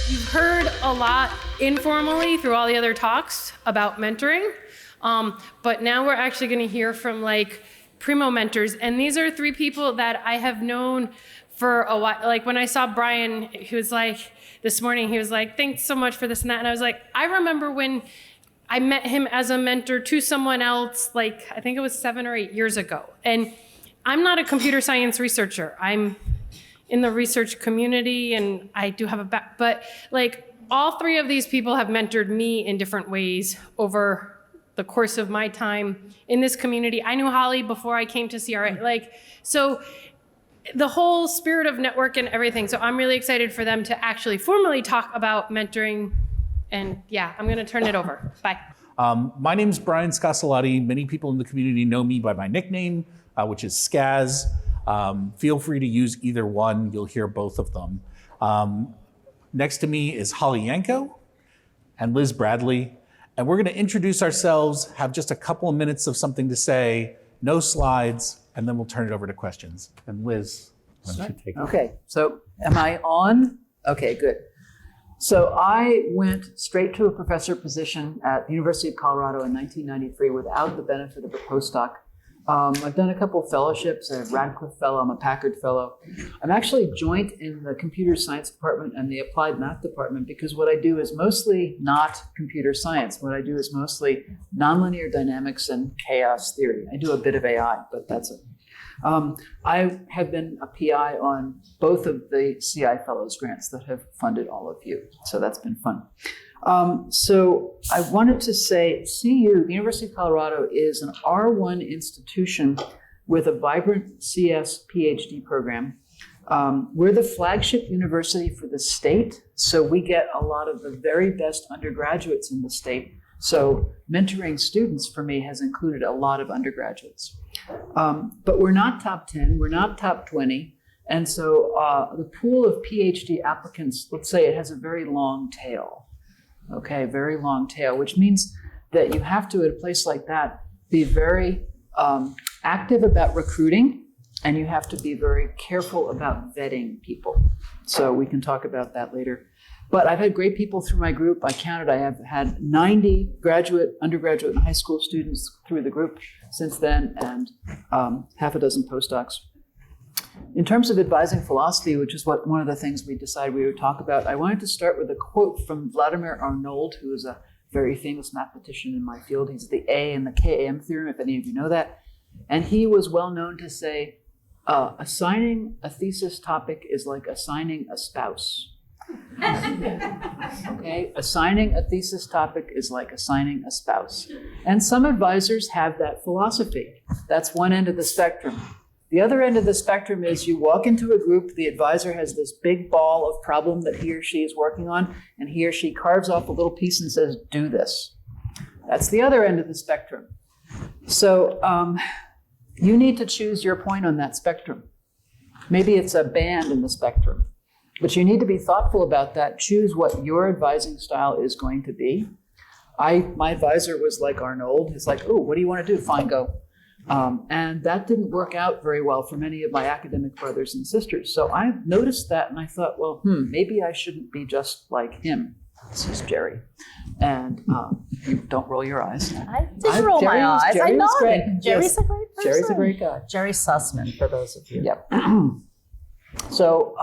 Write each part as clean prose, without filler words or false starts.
You've heard a lot informally through all the other talks about mentoring, but now we're actually going to hear from like primo mentors, and these are three people that I have known for a while. Like when I saw Brian, he was like, this morning, he was like, thanks so much for this and that, and I was like, I remember when I met him as a mentor to someone else, like I think it was 7 or 8 years ago, and I'm not a computer science researcher. I'm in the research community, and I do have but like all three of these people have mentored me in different ways over the course of my time in this community. I knew Holly before I came to CRA, so the whole spirit of network and everything. So I'm really excited for them to actually formally talk about mentoring, and yeah, I'm gonna turn it over. Bye. My name's Brian Scasalati. Many people in the community know me by my nickname, which is Scaz. Feel free to use either one. You'll hear both of them. Next to me is Holly Yanko and Liz Bradley. And we're going to introduce ourselves, have just a couple of minutes of something to say, no slides, and then we'll turn it over to questions. And Liz, why don't you take it? Okay, so am I on? Okay, good. So I went straight to a professor position at the University of Colorado in 1993 without the benefit of a postdoc. I've done a couple of fellowships. I'm a Radcliffe Fellow, I'm a Packard Fellow. I'm actually joint in the computer science department and the applied math department because what I do is mostly not computer science. What I do is mostly nonlinear dynamics and chaos theory. I do a bit of AI, but that's it. I have been a PI on both of the CIFellows grants that have funded all of you, so that's been fun. So I wanted to say CU, the University of Colorado, is an R1 institution with a vibrant CS PhD program. We're the flagship university for the state, so we get a lot of the very best undergraduates in the state. So mentoring students for me has included a lot of undergraduates. But we're not top 10, we're not top 20. And so the pool of PhD applicants, let's say it has a very long tail. Okay, very long tail, which means that you have to, at a place like that, be very active about recruiting, and you have to be very careful about vetting people. So we can talk about that later. But I've had great people through my group. I counted, I have had 90 graduate, undergraduate, and high school students through the group since then, and half a dozen postdocs. In terms of advising philosophy, which is one of the things we decided we would talk about, I wanted to start with a quote from Vladimir Arnauld, who is a very famous mathematician in my field. He's the A in the KAM theorem, if any of you know that. And he was well known to say, assigning a thesis topic is like assigning a spouse. Okay, assigning a thesis topic is like assigning a spouse. And some advisors have that philosophy. That's one end of the spectrum. The other end of the spectrum is you walk into a group, the advisor has this big ball of problem that he or she is working on, and he or she carves off a little piece and says, do this. That's the other end of the spectrum. So you need to choose your point on that spectrum. Maybe it's a band in the spectrum, but you need to be thoughtful about that. Choose what your advising style is going to be. My advisor was like Arnold. He's like, oh, what do you want to do? Fine, go. And that didn't work out very well for many of my academic brothers and sisters. So I noticed that and I thought, well, maybe I shouldn't be just like him. This is Jerry. And you don't roll your eyes. I didn't roll my eyes. Jerry I was great. nodded. Jerry's a great person. Jerry's a great guy. Jerry Sussman, for those of you. Yep. So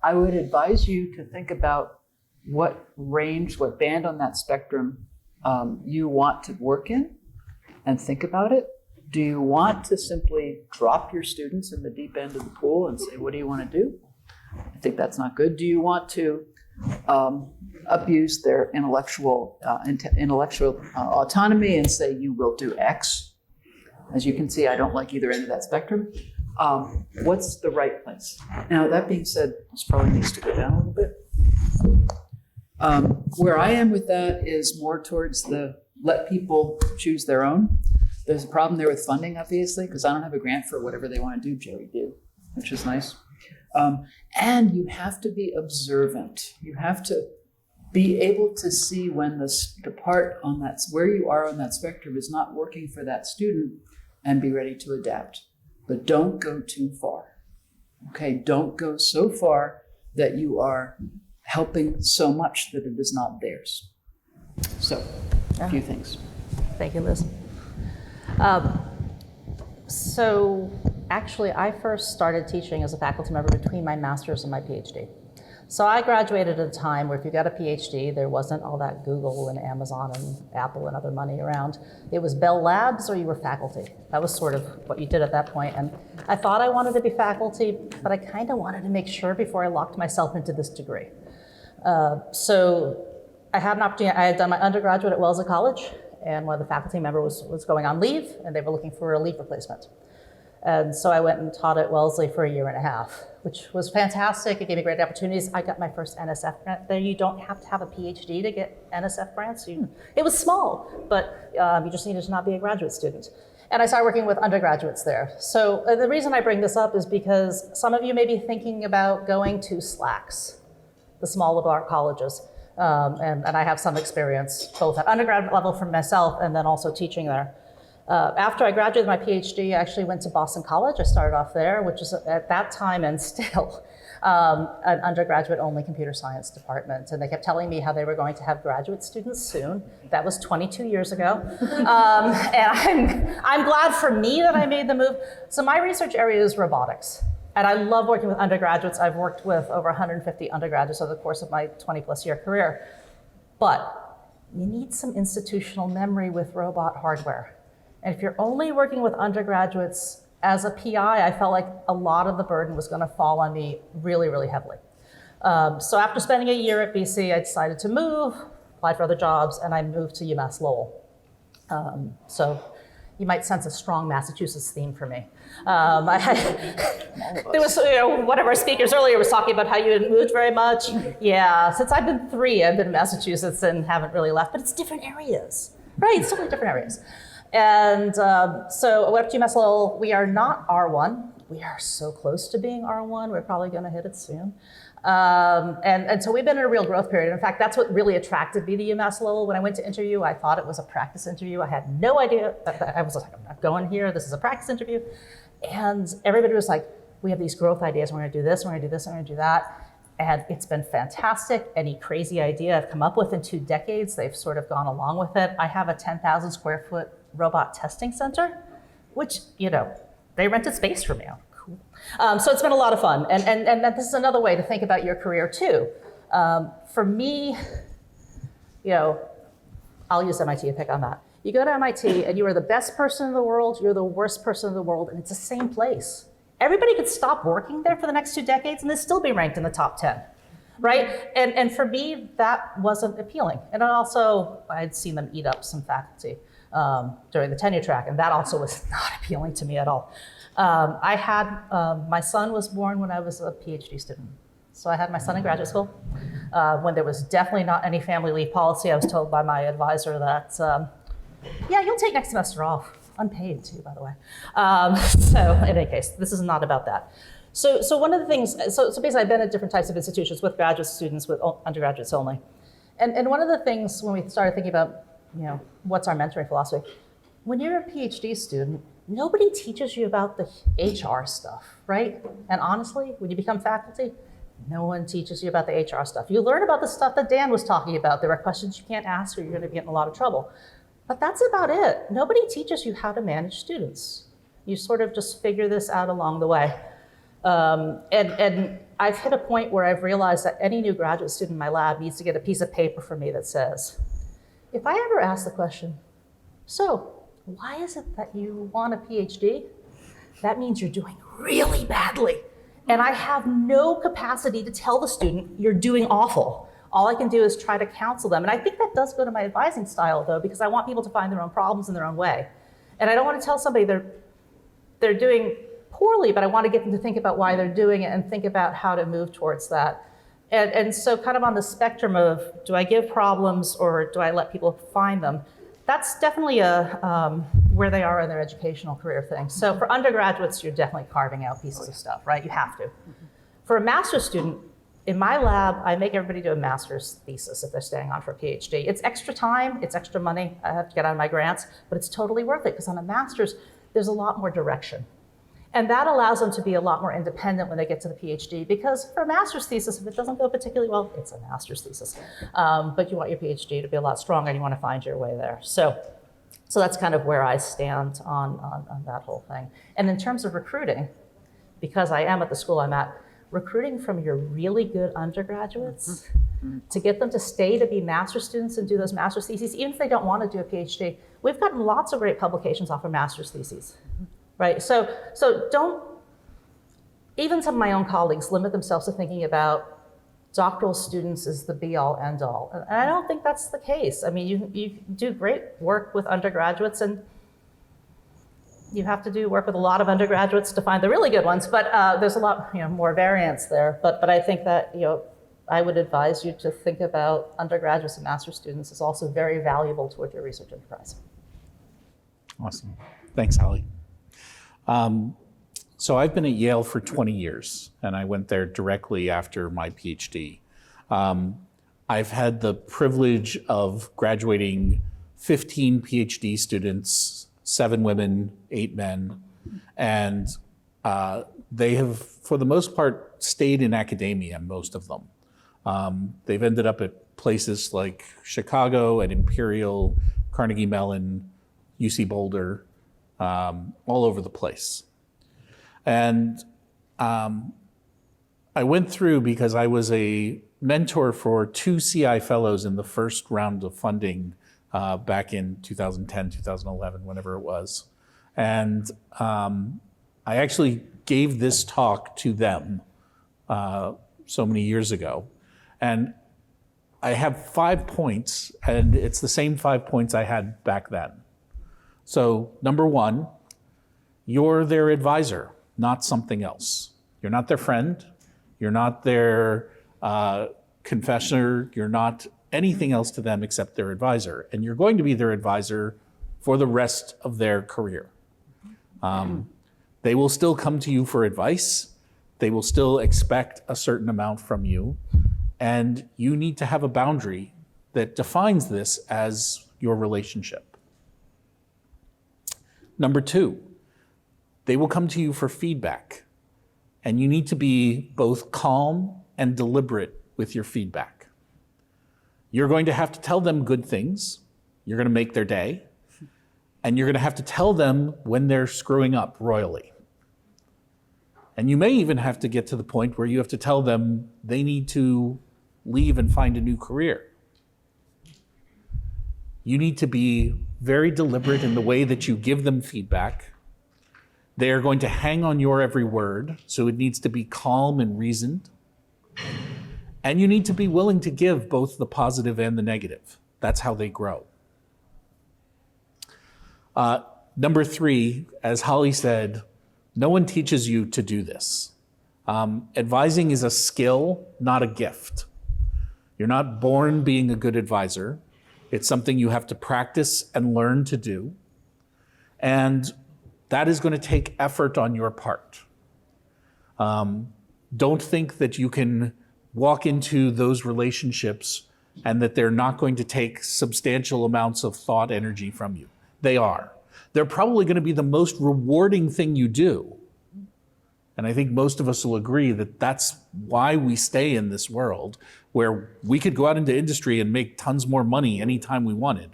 I would advise you to think about what range, what band on that spectrum you want to work in, and think about it. Do you want to simply drop your students in the deep end of the pool and say, what do you want to do? I think that's not good. Do you want to abuse their intellectual autonomy and say, you will do X? As you can see, I don't like either end of that spectrum. What's the right place? Now, that being said, this probably needs to go down a little bit. Where I am with that is more towards the let people choose their own. There's a problem there with funding, obviously, because I don't have a grant for whatever they want to do. Jerry did, which is nice. And you have to be observant. You have to be able to see when the part on that, where you are on that spectrum is not working for that student, and be ready to adapt. But don't go too far. Okay, don't go so far that you are helping so much that it is not theirs. So, a few things. Thank you, Liz. So actually, I first started teaching as a faculty member between my master's and my PhD. So I graduated at a time where if you got a PhD, there wasn't all that Google and Amazon and Apple and other money around. It was Bell Labs or you were faculty. That was sort of what you did at that point. And I thought I wanted to be faculty, but I kind of wanted to make sure before I locked myself into this degree. So I had an opportunity. I had done my undergraduate at Wellesley College, and one of the faculty members was going on leave, and they were looking for a leave replacement. And so I went and taught at Wellesley for 1.5 years, which was fantastic. It gave me great opportunities. I got my first NSF grant there. You don't have to have a PhD to get NSF grants. It was small, but you just needed to not be a graduate student. And I started working with undergraduates there. So the reason I bring this up is because some of you may be thinking about going to SLACs, the small liberal art colleges. And I have some experience both at undergraduate level for myself and then also teaching there. After I graduated my PhD, I actually went to Boston College. I started off there, which is at that time and still an undergraduate-only computer science department. And they kept telling me how they were going to have graduate students soon. That was 22 years ago. And I'm glad for me that I made the move. So my research area is robotics. And I love working with undergraduates. I've worked with over 150 undergraduates over the course of my 20-plus year career. But you need some institutional memory with robot hardware. And if you're only working with undergraduates, as a PI, I felt like a lot of the burden was going to fall on me really, really heavily. So after spending a year at BC, I decided to move, applied for other jobs, and I moved to UMass Lowell. So you might sense a strong Massachusetts theme for me. There was, one of our speakers earlier was talking about how you hadn't moved very much. Yeah, since I've been 3, I've been in Massachusetts and haven't really left, but it's different areas, right? It's totally different areas. And so I went up to UMass Lowell. We are not R1. We are so close to being R1. We're probably going to hit it soon. And so we've been in a real growth period. In fact, that's what really attracted me to UMass Lowell. When I went to interview, I thought it was a practice interview. I had no idea. I was like, I'm not going here. This is a practice interview. And everybody was like, we have these growth ideas. We're going to do this. We're going to do this. We're going to do that. And it's been fantastic. Any crazy idea I've come up with in 2 decades, they've sort of gone along with it. I have a 10,000 square foot robot testing center, which, they rented space for me. Oh, cool. So it's been a lot of fun. And this is another way to think about your career too. For me, I'll use MIT to pick on that. You go to MIT and you are the best person in the world, you're the worst person in the world, and it's the same place. Everybody could stop working there for the next 2 decades and they'd still be ranked in the top 10, right? And for me, that wasn't appealing. And I'd seen them eat up some faculty during the tenure track, and that also was not appealing to me at all. My son was born when I was a PhD student. So I had my son in graduate school. When there was definitely not any family leave policy, I was told by my advisor that, you'll take next semester off. Unpaid too, by the way. So in any case, this is not about that. So one of the things, so basically I've been at different types of institutions with graduate students, with undergraduates only. And one of the things when we started thinking about, what's our mentoring philosophy, when you're a PhD student, nobody teaches you about the HR stuff, right? And honestly, when you become faculty, no one teaches you about the HR stuff. You learn about the stuff that Dan was talking about. There are questions you can't ask or you're going to get in a lot of trouble. But that's about it. Nobody teaches you how to manage students. You sort of just figure this out along the way. And I've hit a point where I've realized that any new graduate student in my lab needs to get a piece of paper from me that says, if I ever ask the question, so why is it that you want a PhD? That means you're doing really badly. And I have no capacity to tell the student you're doing awful. All I can do is try to counsel them. And I think that does go to my advising style, though, because I want people to find their own problems in their own way. And I don't want to tell somebody they're doing poorly, but I want to get them to think about why they're doing it and think about how to move towards that. And so kind of on the spectrum of, do I give problems or do I let people find them? That's definitely where they are in their educational career thing. So for undergraduates, you're definitely carving out pieces of stuff, right? You have to. For a master's student, in my lab, I make everybody do a master's thesis if they're staying on for a PhD. It's extra time, it's extra money. I have to get out of my grants, but it's totally worth it because on a master's, there's a lot more direction. And that allows them to be a lot more independent when they get to the PhD, because for a master's thesis, if it doesn't go particularly well, it's a master's thesis. But you want your PhD to be a lot stronger and you want to find your way there. So that's kind of where I stand on that whole thing. And in terms of recruiting, because I am at the school I'm at, recruiting from your really good undergraduates to get them to stay to be master's students and do those master's theses, even if they don't want to do a PhD, we've gotten lots of great publications off of master's theses. Right, so don't, even some of my own colleagues limit themselves to thinking about doctoral students as the be-all, end-all. And I don't think that's the case. I mean, you do great work with undergraduates, and you have to do work with a lot of undergraduates to find the really good ones, but there's a lot more variance there. But I think that I would advise you to think about undergraduates and master's students as also very valuable toward your research enterprise. Awesome. Thanks, Holly. So I've been at Yale for 20 years, and I went there directly after my PhD. I've had the privilege of graduating 15 PhD students, 7 women, 8 men, and they have, for the most part, stayed in academia, most of them. They've ended up at places like Chicago, at Imperial, Carnegie Mellon, UC Boulder, all over the place. And I went through, because I was a mentor for 2 CIFellows in the first round of funding back in 2010, 2011, whenever it was. And I actually gave this talk to them so many years ago. And I have 5 points, and it's the same 5 points I had back then. So number 1, you're their advisor, not something else. You're not their friend. You're not their confessor. You're not anything else to them except their advisor. And you're going to be their advisor for the rest of their career. They will still come to you for advice. They will still expect a certain amount from you. And you need to have a boundary that defines this as your relationship. Number 2, they will come to you for feedback, and you need to be both calm and deliberate with your feedback. You're going to have to tell them good things. You're going to make their day, and you're going to have to tell them when they're screwing up royally. And you may even have to get to the point where you have to tell them they need to leave and find a new career. You need to be very deliberate in the way that you give them feedback. They are going to hang on your every word, so it needs to be calm and reasoned. And you need to be willing to give both the positive and the negative. That's how they grow. Number 3, as Holly said, no one teaches you to do this. Advising is a skill, not a gift. You're not born being a good advisor. It's something you have to practice and learn to do. And that is going to take effort on your part. Don't think that you can walk into those relationships and that they're not going to take substantial amounts of thought energy from you. They are. They're probably going to be the most rewarding thing you do. And I think most of us will agree that that's why we stay in this world, where we could go out into industry and make tons more money anytime we wanted.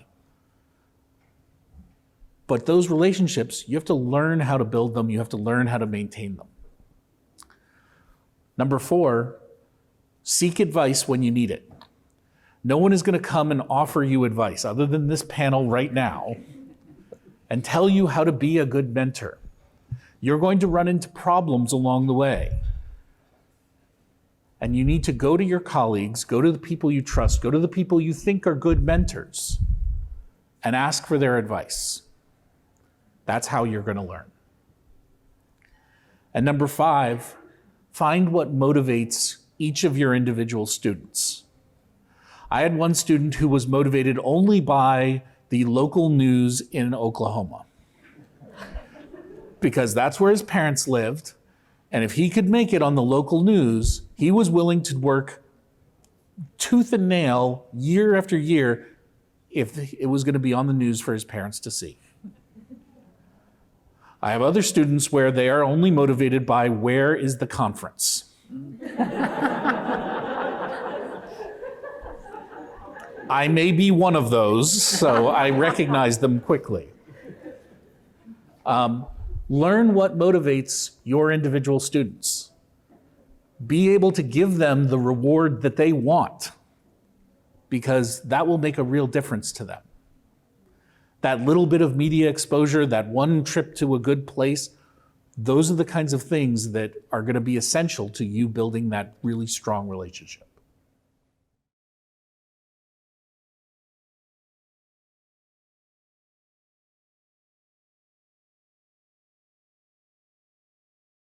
But those relationships, you have to learn how to build them. You have to learn how to maintain them. Number 4, seek advice when you need it. No one is going to come and offer you advice other than this panel right now and tell you how to be a good mentor. You're going to run into problems along the way. And you need to go to your colleagues, go to the people you trust, go to the people you think are good mentors, and ask for their advice. That's how you're going to learn. And number 5, find what motivates each of your individual students. I had one student who was motivated only by the local news in Oklahoma, because that's where his parents lived. And if he could make it on the local news, he was willing to work tooth and nail year after year if it was going to be on the news for his parents to see. I have other students where they are only motivated by where is the conference. I may be one of those, so I recognize them quickly. Learn what motivates your individual students. Be able to give them the reward that they want, because that will make a real difference to them. That little bit of media exposure, that one trip to a good place, those are the kinds of things that are going to be essential to you building that really strong relationship.